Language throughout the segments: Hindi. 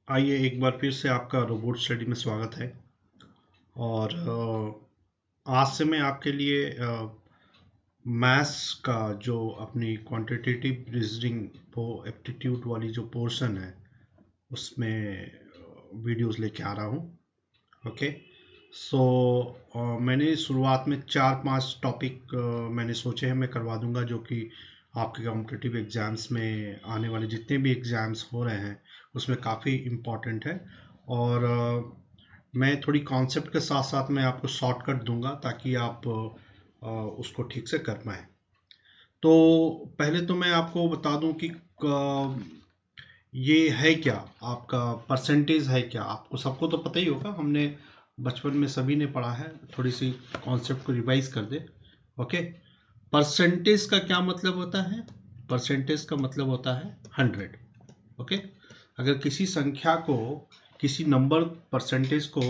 आइए एक बार फिर से आपका रोबोट स्टडी में स्वागत है। और आज से मैं आपके लिए मैथ्स का जो अपनी क्वांटिटेटिव रीजनिंग वो एप्टीट्यूड वाली जो पोर्शन है उसमें वीडियोस लेके आ रहा हूँ। ओके, सो मैंने शुरुआत में 4-5 टॉपिक मैंने सोचे हैं मैं करवा दूंगा, जो कि आपके कॉम्पिटिटिव एग्ज़ाम्स में आने वाले जितने भी एग्ज़ाम्स हो रहे हैं उसमें काफ़ी इम्पॉर्टेंट है। और मैं थोड़ी कॉन्सेप्ट के साथ साथ मैं आपको शॉर्टकट दूंगा ताकि आप उसको ठीक से कर पाएँ। तो पहले तो मैं आपको बता दूं कि ये है क्या, आपका परसेंटेज है क्या। आपको सबको तो पता ही होगा, हमने बचपन में सभी ने पढ़ा है। थोड़ी सी कॉन्सेप्ट को रिवाइज कर दे। ओके, परसेंटेज का क्या मतलब होता है? परसेंटेज का मतलब होता है 100। ओके, अगर किसी संख्या को, किसी नंबर परसेंटेज को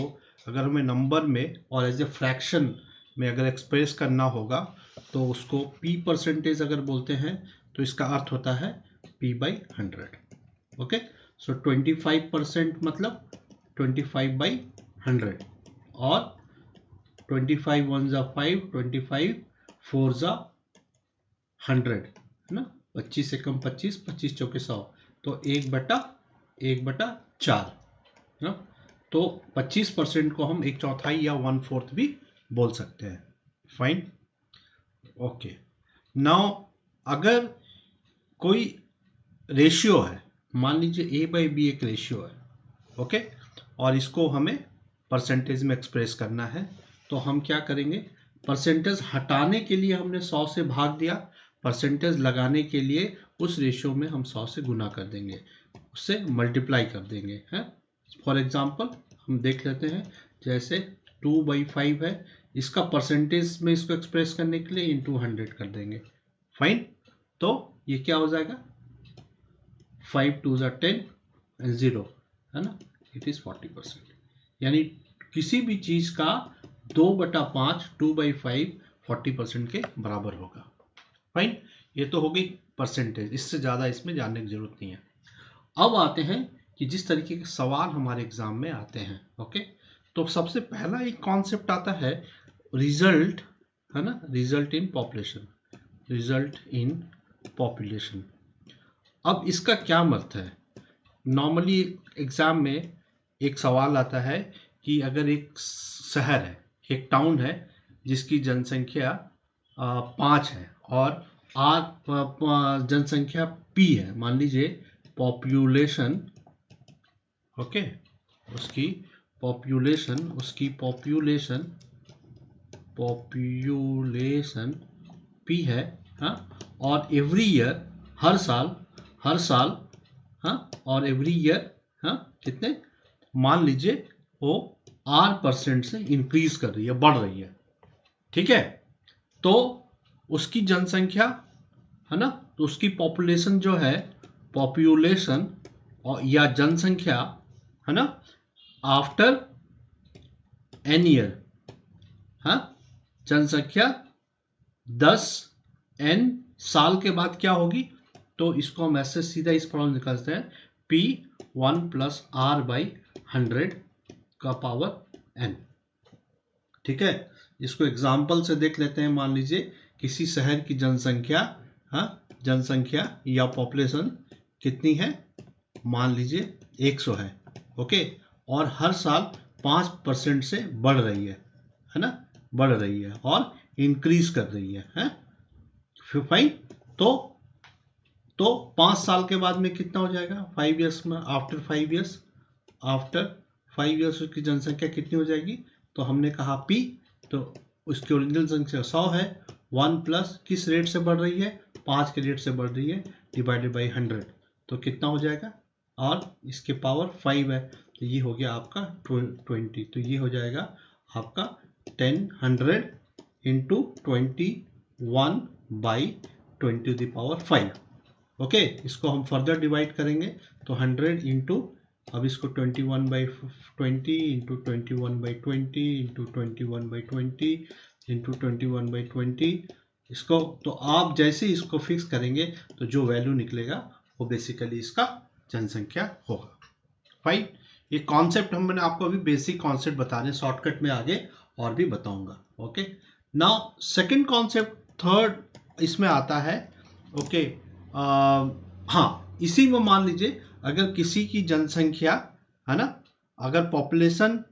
अगर हमें नंबर में और एज ए फ्रैक्शन में अगर एक्सप्रेस करना होगा तो उसको p परसेंटेज अगर बोलते हैं तो इसका अर्थ होता है p/100। ओके, सो 25% मतलब 25/100 और 25 1 जा 5, 25 4 जा 100 है ना। 25 से कम 25, 25 चौके 100, तो 1/4 है ना। तो 25% को हम 1/4 या 1/4 भी बोल सकते हैं। Fine, okay. नाउ अगर कोई रेशियो है, मान लीजिए a/b एक रेशियो है, ओके, और इसको हमें परसेंटेज में एक्सप्रेस करना है, तो हम क्या करेंगे? परसेंटेज हटाने के लिए हमने 100 से भाग दिया, परसेंटेज लगाने के लिए उस रेशियो में हम 100 से गुना कर देंगे, उससे मल्टीप्लाई कर देंगे है। फॉर एग्जाम्पल हम देख लेते हैं, जैसे 2/5 है, इसका परसेंटेज में इसको एक्सप्रेस करने के लिए इंटू 100 कर देंगे। फाइन, तो ये क्या हो जाएगा? 5 2 जा 10 एंड 0 है ना, इट इज 40%। यानी किसी भी चीज का 2/5 2/5 40% के बराबर होगा। फाइन, ये तो हो गई परसेंटेज, इससे ज्यादा इसमें जानने की जरूरत नहीं है। अब आते हैं कि जिस तरीके के सवाल हमारे एग्जाम में आते हैं। ओके, तो सबसे पहला एक कॉन्सेप्ट आता है रिजल्ट, है ना, result in population, result in population. अब इसका क्या मतलब है? नॉर्मली एग्जाम में एक सवाल आता है कि अगर एक शहर है, एक टाउन है जिसकी जनसंख्या 5 है और जनसंख्या p है, मान लीजिए पॉपुलेशन, ओके, उसकी पॉपुलेशन p है, हाँ, और एवरी ईयर, हर साल, हाँ, और एवरी ईयर, हाँ, कितने, मान लीजिए वो r% से इंक्रीज कर रही है, बढ़ रही है, ठीक है। तो उसकी जनसंख्या, है ना, तो उसकी पॉपुलेशन जो है, पॉपुलेशन और या जनसंख्या, है ना, आफ्टर एन ईयर, हाँ, जनसंख्या 10n साल के बाद क्या होगी? तो इसको हम ऐसे सीधा इस फॉर्म निकालते हैं, p1 + r/100 का पावर n। ठीक है, इसको एग्जाम्पल से देख लेते हैं। मान लीजिए किसी शहर की जनसंख्या, हाँ, जनसंख्या या पॉपुलेशन कितनी है? मान लीजिए 100 है, ओके, और हर साल 5% से बढ़ रही है ना, बढ़ रही है और इंक्रीज कर रही है? फाइन, तो 5 साल के बाद में कितना हो जाएगा? 5 ईयर्स में, आफ्टर 5 ईयर्स उसकी जनसंख्या कितनी हो जाएगी? तो हमने कहा p, तो उसकी ओरिजिनल संख्या 100 है, 1 प्लस किस रेट से बढ़ रही है? 5 के रेट से बढ़ रही है, डिवाइडेड बाई 100, तो कितना हो जाएगा? और इसके पावर 5 है, तो ये हो गया आपका 20, तो ये हो जाएगा आपका 100 इंटू 21/20⁵। ओके, इसको हम फर्दर डिवाइड करेंगे, तो 100 इंटू, अब इसको 21/20 इंटू 21/20 इंटू 21/20 इंटू 21/20, इसको तो आप जैसे इसको फिक्स करेंगे तो जो वैल्यू निकलेगा वो बेसिकली इसका जनसंख्या होगा। फाइन, ये कॉन्सेप्ट मैंने आपको अभी बेसिक कॉन्सेप्ट बता रहे हैं, शॉर्टकट में आगे और भी बताऊंगा। Okay, now second concept, third इसमें आता है। ओके, हाँ, इसी में मान लीजिए अगर किसी की जनसंख्या है ना, अगर पॉपुलेशन,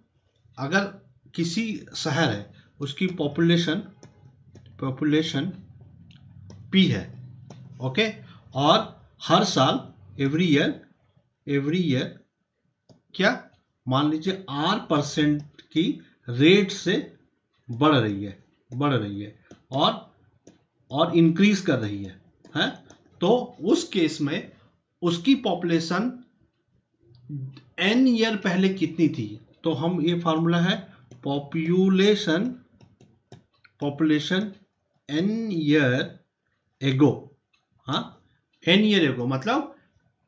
अगर किसी शहर है उसकी पॉपुलेशन P है, ओके, और हर साल एवरी ईयर क्या, मान लीजिए R% की रेट से बढ़ रही है और इंक्रीज कर रही है, तो उस केस में उसकी पॉपुलेशन n ईयर पहले कितनी थी, तो हम, ये फॉर्मूला है पॉपुलेशन n ईयर एगो, हाँ, n ईयर एगो मतलब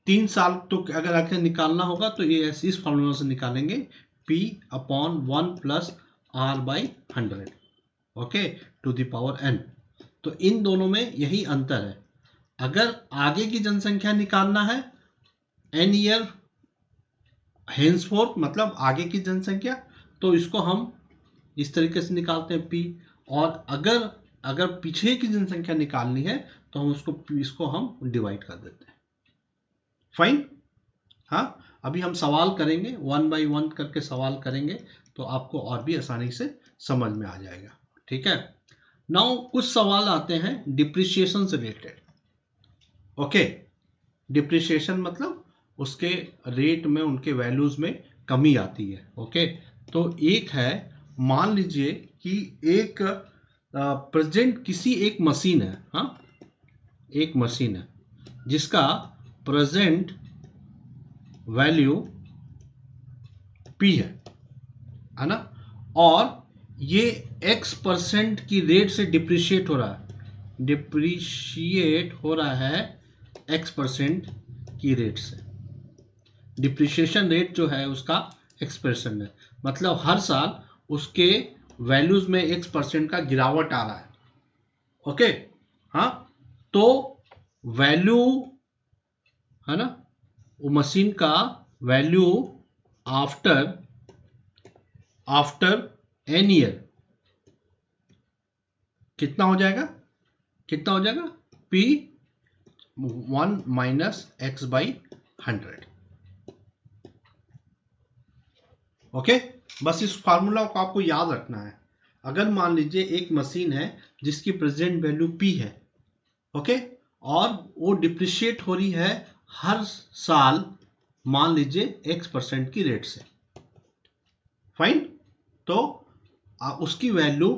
3 साल, तो अगर आके निकालना होगा तो ये इस फॉर्मूला से निकालेंगे, P/1 + R/100, okay, to the power n। तो इन दोनों में यही अंतर है। अगर आगे की जनसंख्या निकालना है, n ईयर हेंसफोर्थ मतलब आगे की जनसंख्या, तो इसको हम इस तरीके से निकालते हैं P, और अगर पीछे की जनसंख्या निकालनी है तो हम इसको हम डिवाइड कर देते हैं। फाइन, हाँ, अभी हम सवाल करेंगे, 1 बाय 1 करके सवाल करेंगे, तो आपको और भी आसानी से समझ में आ जाएगा। ठीक है, नाउ कुछ सवाल आते हैं डिप्रिसिएशन से रिलेटेड। ओके, डिप्रिसिएशन मतलब उसके रेट में, उनके वैल्यूज में कमी आती है। ओके, तो एक है, मान लीजिए कि एक प्रेजेंट किसी एक मशीन है, हाँ, एक मशीन है जिसका प्रेजेंट वैल्यू P है ना, और ये X% की रेट से डिप्रिशिएट हो रहा है X% की रेट से। डिप्रिशिएशन रेट जो है उसका X% है, मतलब हर साल उसके वैल्यूज में X% का गिरावट आ रहा है। ओके, हाँ, तो वैल्यू है ना, वो मशीन का वैल्यू आफ्टर n ईयर कितना हो जाएगा, P1 - X/100। ओके, बस इस फार्मूला को आपको याद रखना है। अगर मान लीजिए एक मशीन है जिसकी प्रेजेंट वैल्यू P है, ओके, और वो डिप्रिशिएट हो रही है हर साल, मान लीजिए X% की रेट से। फाइन, तो उसकी वैल्यू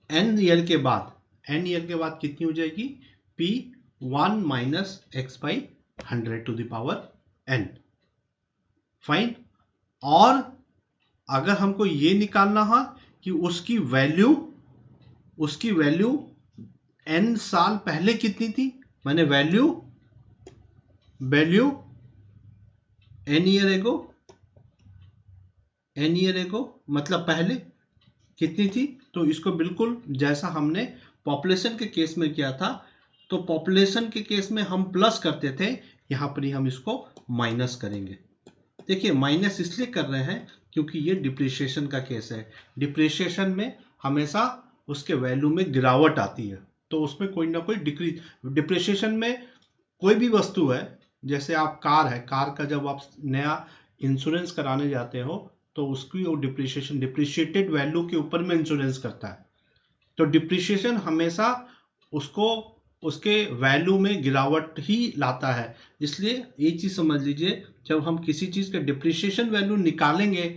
n ईयर के बाद कितनी हो जाएगी, P1 - X/100 to the power n। Fine, और अगर हमको ये निकालना है कि उसकी वैल्यू n साल पहले कितनी थी, मैंने वैल्यू n ईयर एगो मतलब पहले कितनी थी, तो इसको बिल्कुल जैसा हमने पॉपुलेशन के केस में किया था, तो पॉपुलेशन के केस में हम प्लस करते थे, यहां पर ही हम इसको माइनस करेंगे। देखिए, माइनस इसलिए कर रहे हैं क्योंकि ये डिप्रिशिएशन का केस है। डिप्रिशिएशन में हमेशा उसके वैल्यू में गिरावट आती है, तो उसमें कोई ना कोई डिप्रिशिएशन में कोई भी वस्तु है, जैसे आप कार है, कार का जब आप नया इंश्योरेंस कराने जाते हो तो उसकी वो डिप्रिशिएटेड वैल्यू के ऊपर में इंश्योरेंस करता है, तो डिप्रिशिएशन हमेशा उसको उसके वैल्यू में गिरावट ही लाता है। इसलिए ये चीज समझ लीजिए, जब हम किसी चीज का डिप्रिशिएशन वैल्यू निकालेंगे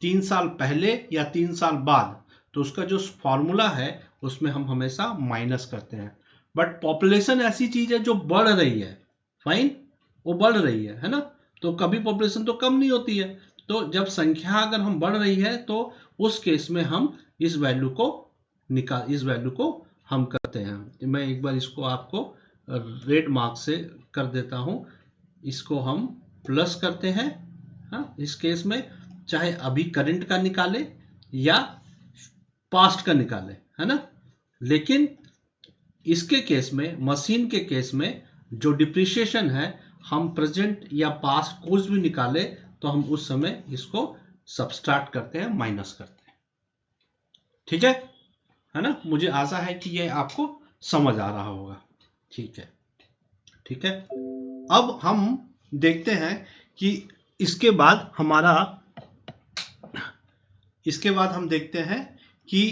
3 साल पहले या 3 साल बाद, तो उसका जो फॉर्मूला है उसमें हम हमेशा माइनस करते हैं। बट पॉपुलेशन ऐसी चीज है जो बढ़ रही है, फाइन, वो बढ़ रही है ना, तो कभी पॉपुलेशन तो कम नहीं होती है। तो जब संख्या अगर हम बढ़ रही है तो उस केस में हम इस वैल्यू को हम करते हैं। मैं एक बार इसको आपको रेड मार्क से कर देता हूं, इसको हम प्लस करते हैं। हाँ, इस केस में चाहे अभी करंट का निकाले या पास्ट का निकाले, है ना, लेकिन इसके केस में, मशीन के केस में जो डिप्रिशिएशन है, हम प्रेजेंट या पास्ट कुछ भी निकाले तो हम उस समय इसको सबट्रैक्ट करते हैं, माइनस करते हैं। ठीक है ना? मुझे आशा है कि ये आपको समझ आ रहा होगा। ठीक है, ठीक है। अब हम देखते हैं कि इसके बाद हम देखते हैं कि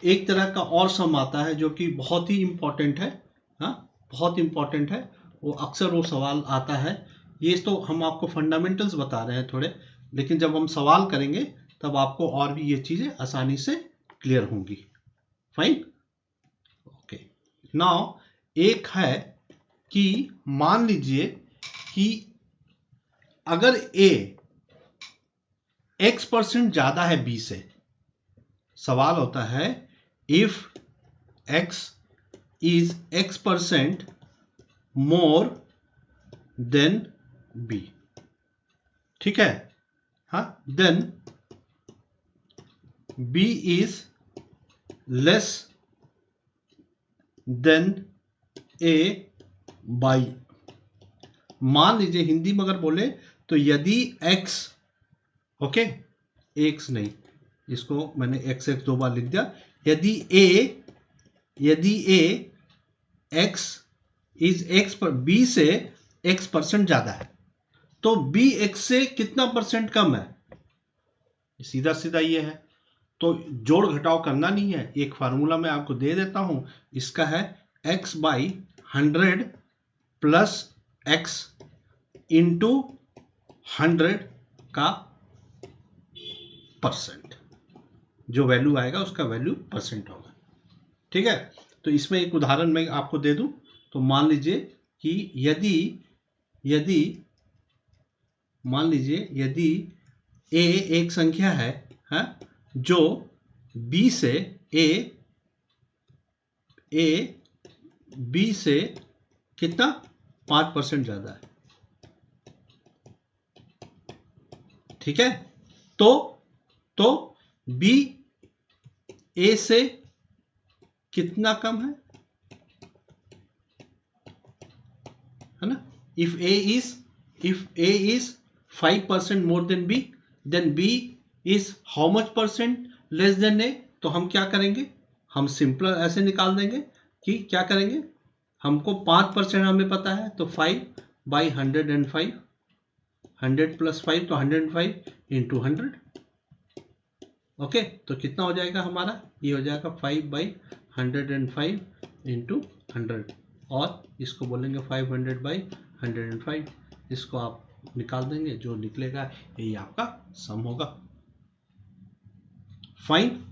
एक तरह का और सम आता है जो कि बहुत ही इंपॉर्टेंट है। हाँ, बहुत इंपॉर्टेंट है। वो अक्सर वो सवाल आता है। ये तो हम आपको फंडामेंटल्स बता रहे हैं थोड़े, लेकिन जब हम सवाल करेंगे तब आपको और भी ये चीजें आसानी से क्लियर होंगी। Fine, okay. नाउ एक है कि मान लीजिए कि अगर ए x% ज्यादा है b से, सवाल होता है if x is x% more than b। ठीक है, हाँ, then b is less than a by। मान लीजिए हिंदी में अगर बोले तो यदि x, ओके, x नहीं, इसको मैंने x दो बार लिख दिया। यदि a x is x पर b से x% ज्यादा है, तो b x से कितना परसेंट कम है? सीधा सीधा ये है, तो जोड़ घटाव करना नहीं है। एक फार्मूला मैं आपको दे देता हूं, इसका है x by 100 plus x into 100 का परसेंट। जो वैल्यू आएगा उसका वैल्यू परसेंट होगा। ठीक है, तो इसमें एक उदाहरण मैं आपको दे दूं, तो मान लीजिए कि यदि मान लीजिए यदि a एक संख्या है, जो b से b से कितना 5% ज्यादा है। ठीक है, तो b a से कितना कम है ना? If a is 5% more than b, then b is how much percent less than a? तो हम क्या करेंगे? हम सिंपल ऐसे निकाल देंगे कि क्या करेंगे, हमको 5% हमें पता है, तो 5/105, 100 प्लस 5 तो 105 इंटू 100। ओके, तो कितना हो जाएगा हमारा? ये हो जाएगा 5/105 इंटू 100, और इसको बोलेंगे 500/105। इसको आप निकाल देंगे, जो निकलेगा यही आपका सम होगा। फाइन।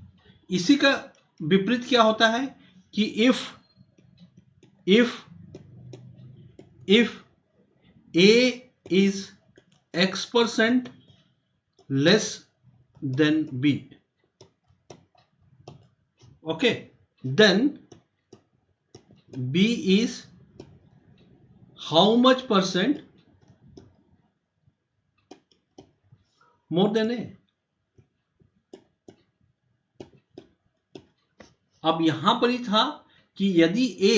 इसी का विपरीत क्या होता है कि if a is x% less than b, okay, then b is how much percent more than a? अब यहां पर ही था कि यदि a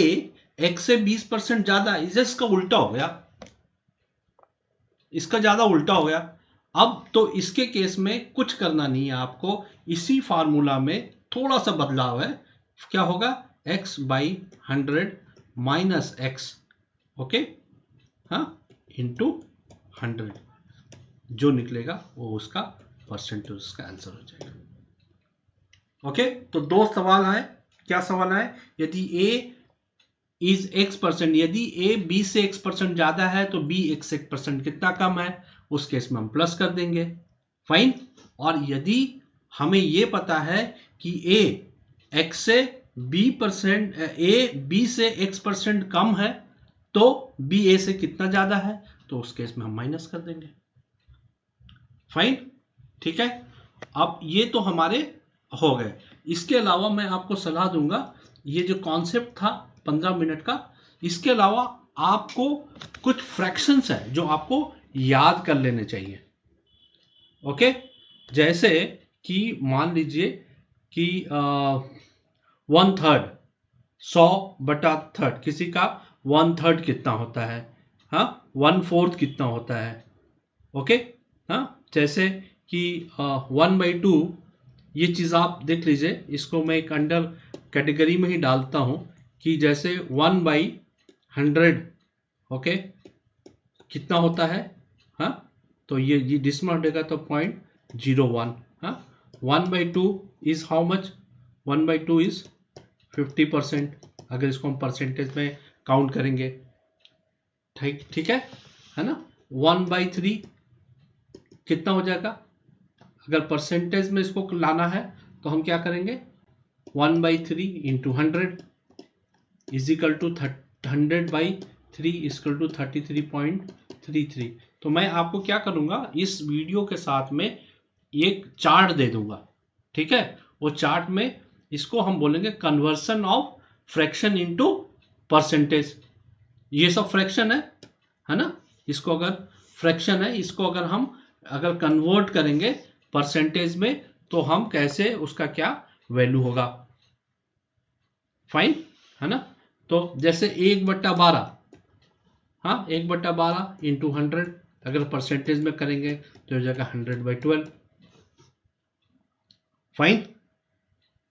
x से 20% ज्यादा, इसका उल्टा हो गया, इसका ज्यादा उल्टा हो गया। अब तो इसके केस में कुछ करना नहीं है आपको, इसी फार्मूला में थोड़ा सा बदलाव है। क्या होगा? x/100 माइनस x, ओके, हाँ, इंटू 100, जो निकलेगा वो उसका परसेंटेज का आंसर हो जाएगा। ओके, तो दो सवाल है। क्या सवाल है? यदि a is x%, यदि a b से x% ज्यादा है तो b x से x% कितना कम है, उस केस में हम प्लस कर देंगे। फाइन। और यदि हमें ये पता है कि a x से b से x% कम है, तो b a से कितना ज्यादा है, तो उस केस में हम माइनस कर देंगे। फाइन, ठीक है। अब ये तो हमारे हो गए। इसके अलावा मैं आपको सलाह दूंगा, ये जो कॉन्सेप्ट था 15 मिनट का, इसके अलावा आपको कुछ फ्रैक्शंस है जो आपको याद कर लेने चाहिए। ओके, जैसे कि मान लीजिए कि 1/3, 100/3, किसी का 1/3 कितना होता है, हाँ, 1/4 कितना होता है। ओके, हाँ, जैसे कि 1/2 ये चीज़ आप देख लीजिए, इसको मैं एक अंडर कैटेगरी में ही डालता हूँ कि जैसे 1/100 ओके कितना होता है, हाँ तो ये डिसमल हटेगा तो 0.01, हाँ 1/2 इज हाउ मच, 1/2 इज 50%, अगर इसको हम परसेंटेज में काउंट करेंगे, ठीक है ना। 1/3 कितना हो जाएगा, अगर परसेंटेज में इसको लाना है तो हम क्या करेंगे, 1/3 into 100 is equal to 100/3 equal to 33.33। तो मैं आपको क्या करूंगा, इस वीडियो के साथ में एक चार्ट दे दूंगा, ठीक है। वो चार्ट में इसको हम बोलेंगे conversion of fraction into percentage. ये सब फ्रैक्शन है ना, इसको अगर फ्रैक्शन है, इसको अगर हम अगर कन्वर्ट करेंगे परसेंटेज में तो हम कैसे, उसका क्या वैल्यू होगा, फाइन है ना। तो जैसे 1/12, हाँ 1/12 इंटू 100 अगर परसेंटेज में करेंगे तो हो जाएगा 100/12, फाइन,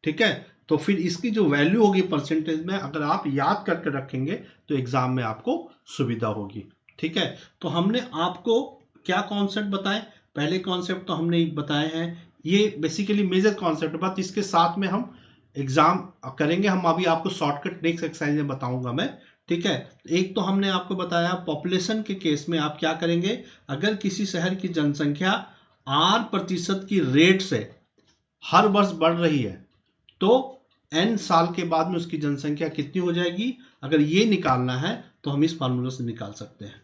ठीक है। तो फिर इसकी जो वैल्यू होगी परसेंटेज में, अगर आप याद करके रखेंगे तो एग्जाम में आपको सुविधा होगी, ठीक है। तो हमने आपको क्या कॉन्सेप्ट बताए, पहले कॉन्सेप्ट तो हमने बताए हैं, ये बेसिकली मेजर कॉन्सेप्ट, बट इसके साथ में हम एग्जाम करेंगे, हम अभी आपको शॉर्टकट नेक्स्ट एक्सरसाइज में बताऊंगा मैं, ठीक है। एक तो हमने आपको बताया पॉपुलेशन के केस में आप क्या करेंगे, अगर किसी शहर की जनसंख्या R% की रेट से हर वर्ष बढ़ रही है तो n साल के बाद में उसकी जनसंख्या कितनी हो जाएगी, अगर ये निकालना है तो हम इस फार्मूला से निकाल सकते हैं,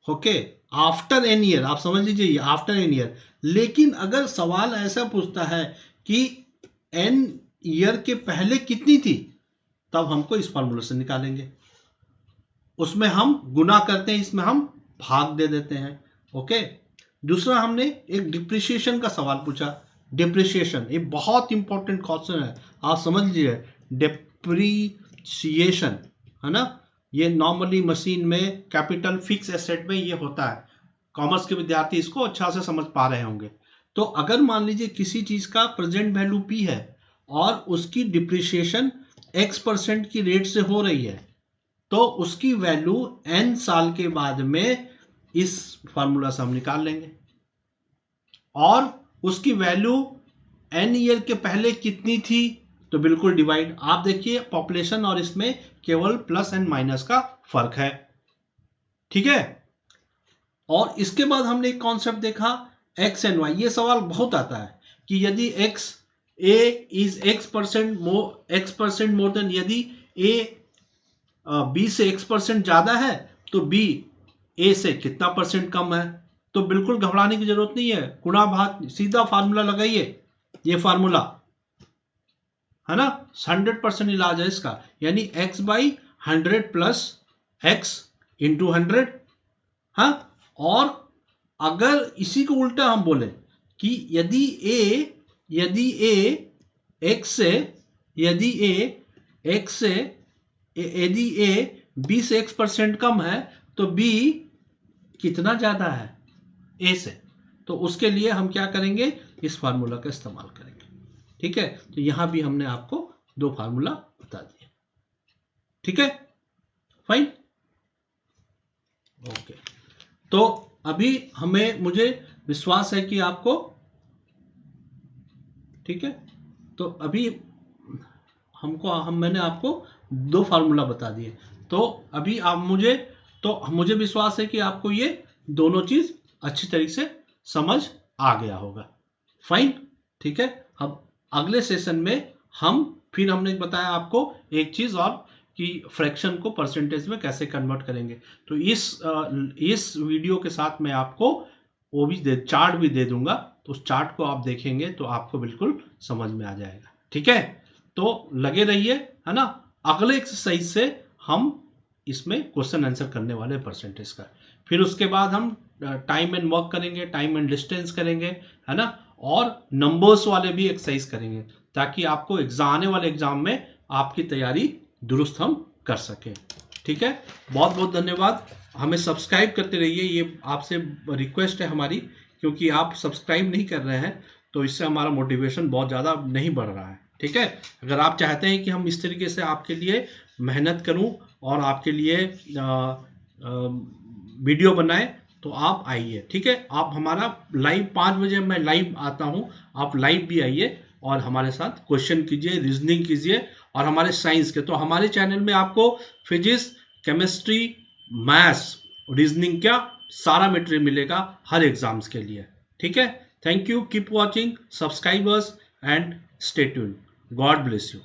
ओके। आफ्टर n ईयर, आप समझ लीजिए आफ्टर n ईयर। लेकिन अगर सवाल ऐसा पूछता है कि n ईयर के पहले कितनी थी, तब हमको इस फार्मूला से निकालेंगे, उसमें हम गुना करते हैं, इसमें हम भाग दे देते हैं, ओके। दूसरा हमने एक डिप्रिसिएशन का सवाल पूछा, डिप्रिसिएशन ये बहुत इंपॉर्टेंट क्वेश्चन है, आप समझ लीजिए डिप्रिसिएशन है ना, ये नॉर्मली मशीन में कैपिटल फिक्स एसेट में ये होता है, कॉमर्स के विद्यार्थी इसको अच्छा से समझ पा रहे होंगे। तो अगर मान लीजिए किसी चीज का प्रेजेंट वैल्यू P है और उसकी डिप्रिसिएशन X% की रेट से हो रही है, तो उसकी वैल्यू n साल के बाद में इस फार्मूला से हम निकाल लेंगे, और उसकी वैल्यू n ईयर के पहले कितनी थी, तो बिल्कुल डिवाइड, आप देखिए पॉपुलेशन और इसमें केवल प्लस एंड माइनस का फर्क है, ठीक है। और इसके बाद हमने एक कॉन्सेप्ट देखा x एंड y, ये सवाल बहुत आता है कि यदि x a is x% more than, यदि a b से x% ज्यादा है तो b a से कितना परसेंट कम है, तो बिल्कुल घबराने की जरूरत नहीं है, गुणा भाग सीधा फार्मूला लगाइए, ये फार्मूला है ना, 100% इलाज है इसका, यानी x/100 प्लस x इंटू 100, हाँ। और अगर इसी को उल्टा हम बोले कि यदि a x से b से x% कम है तो b कितना ज्यादा है a से, तो उसके लिए हम क्या करेंगे, इस फार्मूला का इस्तेमाल करेंगे, ठीक है। तो यहां भी हमने आपको दो फार्मूला बता दिए, ठीक है, फाइन, ओके। तो अभी मुझे विश्वास है कि आपको, ठीक है, तो अभी मैंने आपको दो फार्मूला बता दिए, तो अभी आप मुझे विश्वास है कि आपको ये दोनों चीज अच्छी तरीके से समझ आ गया होगा, फाइन, ठीक है। अब अगले सेशन में हमने बताया आपको एक चीज और कि फ्रैक्शन को परसेंटेज में कैसे कन्वर्ट करेंगे, तो इस वीडियो के साथ मैं आपको वो भी चार्ट भी दे दूंगा, तो उस चार्ट को आप देखेंगे तो आपको बिल्कुल समझ में आ जाएगा, ठीक है। तो लगे रहिए, है ना, अगले एक्सरसाइज से हम इसमें क्वेश्चन आंसर करने वाले परसेंटेज का, फिर उसके बाद हम टाइम एंड वर्क करेंगे, टाइम एंड डिस्टेंस करेंगे, है ना, और नंबर्स वाले भी एक्सरसाइज करेंगे, ताकि आपको आने वाले एग्जाम में आपकी तैयारी दुरुस्त हम कर सकें, ठीक है। बहुत बहुत धन्यवाद। हमें सब्सक्राइब करते रहिए, ये आपसे रिक्वेस्ट है हमारी, क्योंकि आप सब्सक्राइब नहीं कर रहे हैं तो इससे हमारा मोटिवेशन बहुत ज़्यादा नहीं बढ़ रहा है। ठीक है, अगर आप चाहते हैं कि हम इस तरीके से आपके लिए मेहनत करूं और आपके लिए वीडियो बनाए तो आप आइए। ठीक है, आप हमारा लाइव 5 बजे मैं लाइव आता हूं, आप लाइव भी आइए और हमारे साथ क्वेश्चन कीजिए, रीजनिंग कीजिए और हमारे साइंस के, तो हमारे चैनल में आपको फिजिक्स, केमिस्ट्री, मैथ्स, रीजनिंग का सारा मटेरियल मिलेगा हर एग्जाम्स के लिए। ठीक है, thank you, keep watching, subscribe us and stay tuned. God bless you.